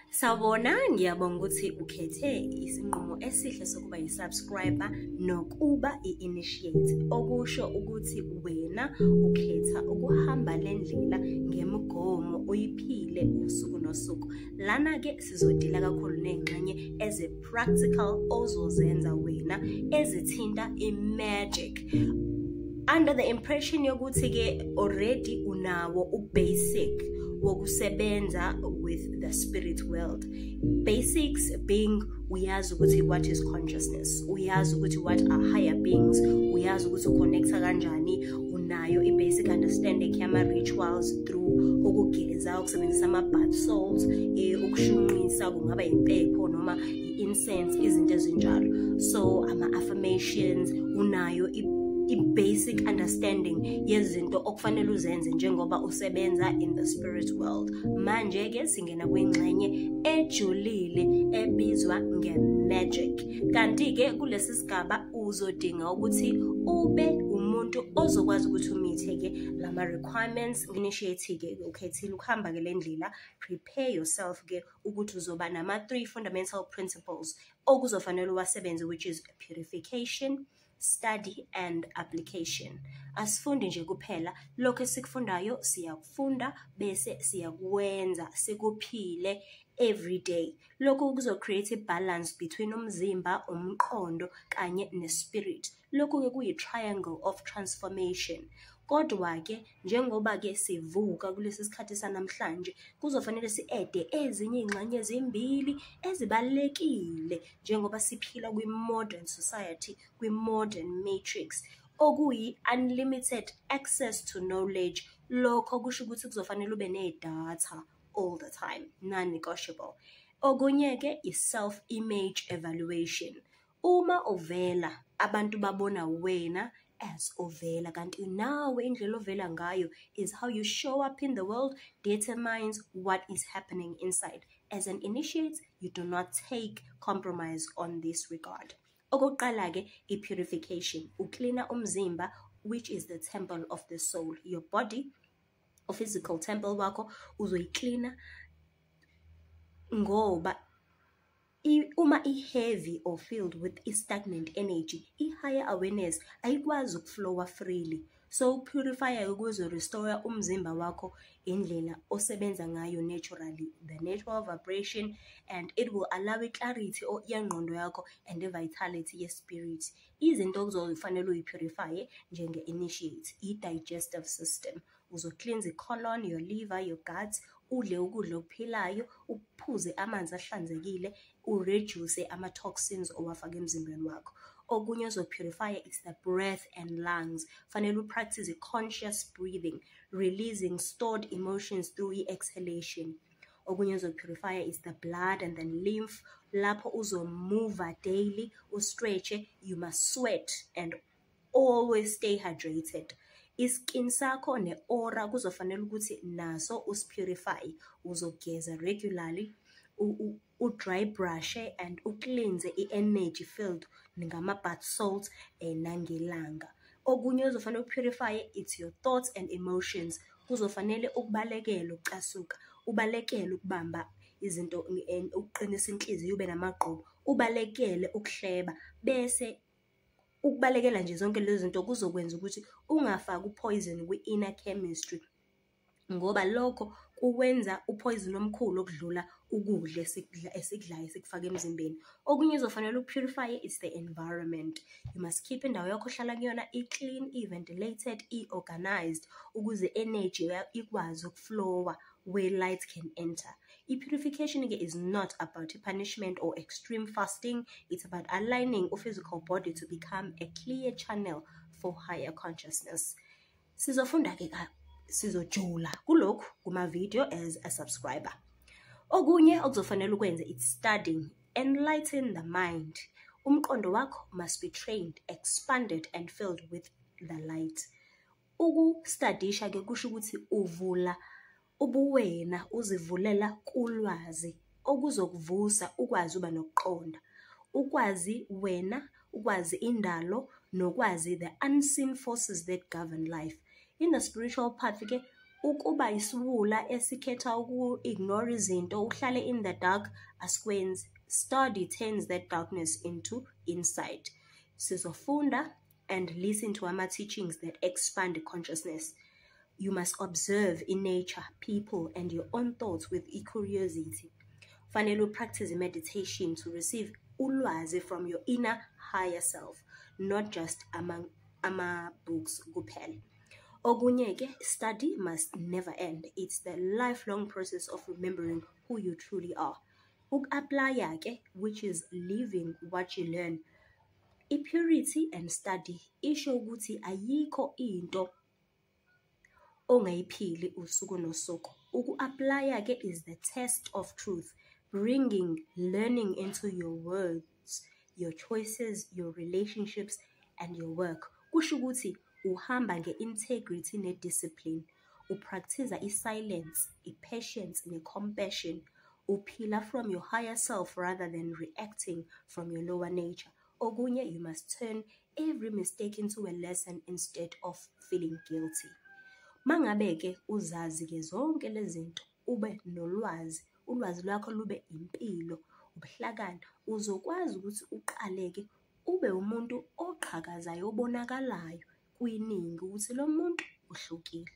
Sawubona, ngiyabonga ukuthi ukhethe isinqumo esihle sokuba yi-subscriber nokuba i-initiate. Okusho ukuthi wena ukhetha ukuhamba le ndlela ngemigomo uyiphile usuku nosuku. Lana-ke sizodila kakhulu ney'ngxenye eze-practical ozozenza wena ezithinta i-magic. Under the impression yokuthi-ke already unawo u-basic wokusebenza with the spirit world. Basics being uyazi ukuthi what is consciousness, uyazi ukuthi what are higher beings, uyazi ukuthi uconnecta kanjani, unayo i-basic understanding yama-rituals through ukugeza, ukusebenzisa ama-bath salts, ukushunqisa kungaba impepho noma i-incense, izinto ezinjalo. So ama-affirmations, unayo i-basic understanding yezinto okufanele uzenze njengoba usebenza in the spirit world. Manje-ke singena kwingxenye ejulile ebizwa nge-magic. Kanti-ke kulesi sigaba uzodinga ukuthi ube umuntu ozokwazi ukuthi umithe-ke lama-requirements. Initiate-ke ukhethile ukuhamba-ke le ndlela. Prepare yourself-ke ukuthi uzoba nama-3 fundamental principles okuzofanele uwasebenze, which is purification, study and application. Asifundi nje kuphela, lokho esikufundayo siyakufunda bese siyakwenza sikuphile every day. Lokho kuzo-create a-balance between umzimba, umqondo kanye ne-spirit. Lokho-ke kuyi-triangle of transformation. Kodwa-ke njengoba-ke sivuka kulesi sikhathi sanamhlanje, kuzofanele si-ede ezinye iy'ngxenye ezimbili ezibalulekile njengoba siphila kwi-modern society, kwi-modern matrix, okuyi-unlimited access to knowledge. Lokho kusho ukuthi kuzofanele ube ne-data all the time, non-negotiable. Okunye-ke i-self-image evaluation. Uma uvela, abantu babona wena as ovela, kanti nawe indlela ovela ngayo is how you show up in the world determines what is happening inside. As an initiate, you do not take compromise on this regard. Okokuqala-ke i-purification, uklina umzimba, which is the temple of the soul. Your body, or physical temple wakho, uzoyiklina ngoba uma i-heavy or filled with stagnant energy, i-higher awareness ayikwazi ukuflowa freely. So purifier kuzo-restore umzimba wakho indlela osebenza ngayo naturally, the natural vibration, and it will allow clarity yengqondo yakho and the vitality ye-spirit. Izinto okuzofanele uyi-purify njenge-initiate, i-digestive system. Uzo-cleanse i-colon, your liver, your guts, udle ukudla okuphilayo, uphuze amanzi ahlanzekile, ureduce ama-toxins owafaka emzimbeni wakho. Okunye ozo-purify is the breath and lungs. Fanele upractice conscious breathing, releasing stored emotions through i-exhalation. Okunye ozo-purify is the blood and the lymph. Lapho uzo-move daily, ustretche, you must sweat and always stay hydrated. Iskin sakho ne-aura kuzofanele ukuthi naso usipurify, uzogeza regularly, u-dry brush and ucleanse i-energy filled ngama-bath salts nangelanga. Okunye uzofanele ukupurify, it's your thoughts and emotions. Kuzofanele ukubalekela ukucasuka, ubalekele ukubamba izinto, ukuqinisa inhliziyo, ube namagqubu, ubalekele ukuhleba, bese ukubalekela nje zonke lezi zinto kuzokwenza ukuthi ungafaki upoison kwi-inner chemistry, ngoba lokho kuwenza upoison omkhulu okudlula ukudla esikudlayo esikufaka emzimbeni. Okunye uzofanele ukupurify is the environment. You must keep indawo yakho ohlala kuyona i-clean, i-ventilated, i-organized, ukuze energy ikwazi ukuflowa where light can enter. I-purification is not about punishment or extreme fasting. It's about aligning a physical body to become a clear channel for higher consciousness. Sizofunda-ke sizojula kulokhu kuma-video as a subscriber. Okunye okuzofanele ukwenze, it's studying, enlighten the mind. Umqondo wakho must be trained, expanded and filled with the light. Ukustudisha-ke kusho ukuthi uvula ubuwena, uzivulela kulwazi okuzokuvusa ukwazi uba nokuqonda, ukwazi wena, ukwazi indalo, nokwazi the unseen forces that govern life. In the spiritual path-ke Ukuba isiwula esikhetha uku-ignore izinto, uhlale in the dark, asikwenzi. Study turns that darkness into insight. Sizofunda and listen to ama-teachings that expand consciousness. You must observe in nature, people, and your own thoughts with curiosity. Fanele practice meditation to receive ulwazi from your inner higher self, not just among books kuphela. Okunye-ke, study must never end. It's the lifelong process of remembering who you truly are. Uku-apply-ke, which is living what you learn. I-purity and study isho ukuthi ayikho into ongayiphili usuku nosuku. Uku-apply-ke is the test of truth, bringing learning into your words, your choices, your relationships, and your work. Kusho ukuthi uhamba nge-integrity ne-discipline, upractice i-silence, i-patience, ne-compassion, uphila from your higher self rather than reacting from your lower nature. Okunye, you must turn every mistake into a lesson instead of feeling guilty. Mangabe-ke uzazi-ke zonke lezinto, ube nolwazi, ulwazi lwakho lube impilo, ubuhlakani, uzokwazi ukuthi uqale-ke ube umuntu oqhakazayo, obonakalayo kwiningi ukuthi lo muntu uhlukile.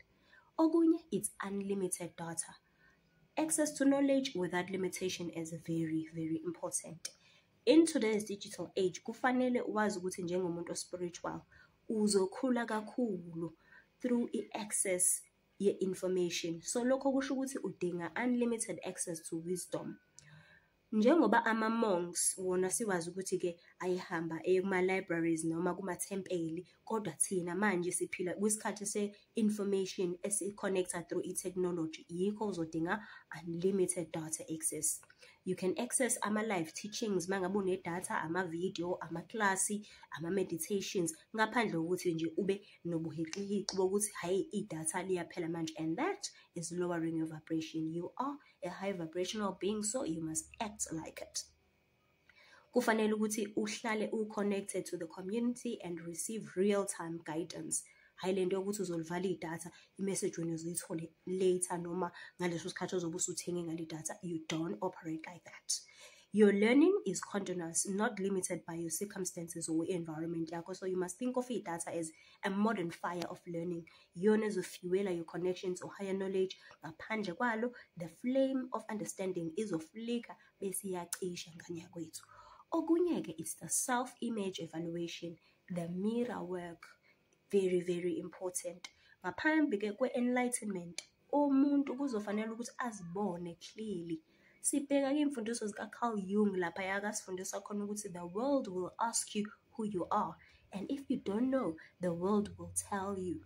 Okunye, it's unlimited data. Access to knowledge without limitation is very, very important. In today's digital age, kufanele wazi ukuthi njengomuntu spiritual uzokhula kakhulu through i-access ye-information. So lokho kusho ukuthi udinga unlimited access to wisdom. Njengoba ama-monks wona siwazi ukuthi-ke ayihamba kuma-libraries noma kuma-tempeli, kodwa thina manje siphila kwisikhathi se-information esi-connecta through i-technology. Yikho uzodinga unlimited data access. You can access ama-live teachings mangabe une-data, ama-video, ama-klasi, ama-meditations, ngaphandle kokuthi nje ube nobuhiqihiqi bokuthi hayi idatha liyaphela manje. And that is lowering your vibration. You are a high vibrational being, so you must act like it. Kufanele ukuthi uhlale u-connected to the community and receive real-time guidance. Hayi lento yokuthi uzolivala idatha, i-message wena uzoyithole later noma ngaleso sikhathi ozobe usuthenge ngale data. You don't operate like that. Your learning is continuous, not limited by your circumstances or environment yakho. So you must think of data as a modern fire of learning. Yona ezofuela your connection to higher knowledge. Ngaphandle kwalo, the flame of understanding izoflika bese iyacisha ngani yakwethu. Okunye-ke, it's the self-image evaluation, the mirror work. Very, very important. Ngaphambi-ke kwe-enlightenment, umuntu kuzofanele ukuthi azibone clearly. Sibheka imfundiso zika-Carl Jung lapha yakasifundisa khona ukuthi the world will ask you who you are, and if you don't know, the world will tell you.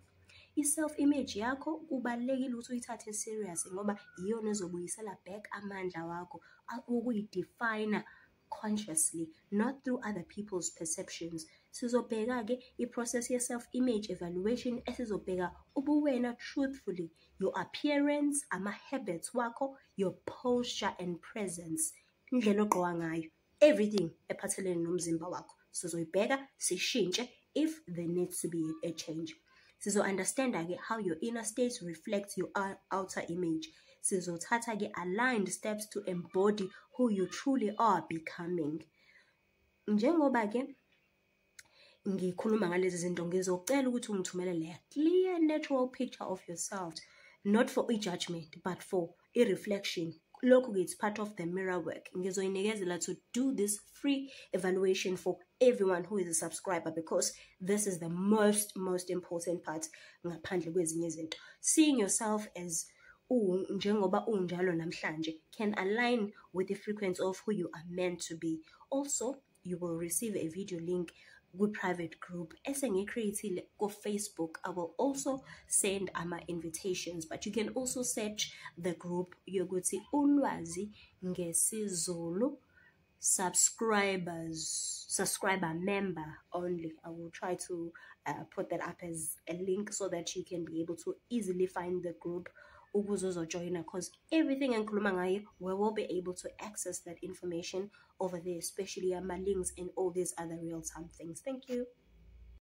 I-self-image yakho kubalulekile ukuthi uyithathe serious ngoba iyona ezobuyisela back amandla wakho ukuyidefine consciously, not through other people's perceptions. Sizobheka-ke i-process ye-self-image evaluation esizobheka ubuwena truthfully, your appearance, ama-habits wakho, your posture and presence, indlela ogqoka ngayo, everything ephathelene nomzimba wakho. Sizoyibheka, sishintshe if there needs to be a change. Sizo-understand-ke how your inner state reflects your outer image. Sizothatha-ke aligned steps to embody who you truly are becoming. Njengoba-ke ngikhuluma ngalezi zinto, ngizocela ukuthi ungithumelele a clear, natural picture of yourself, not for judgment, but for a reflection. Lokhu it's part of the mirror work. Ngizoyinikezela to do this free evaluation for everyone who is a subscriber, because this is the most important part ngaphandle kwezinye izinto. Seeing yourself as njengoba unjalo namhlanje can align with the frequency of who you are meant to be. Also, you will receive a video link with private group esengicreatile ko Facebook. I will also send ama invitations, but you can also search the group yokuthi Ulwazi ngeSizulu subscriber member only. I will try to put that up as a link so that you can be able to easily find the group join, because everything engikhuluma ngayo, we will be able to access that information over there, especially my links and all these other real-time things. Thank you.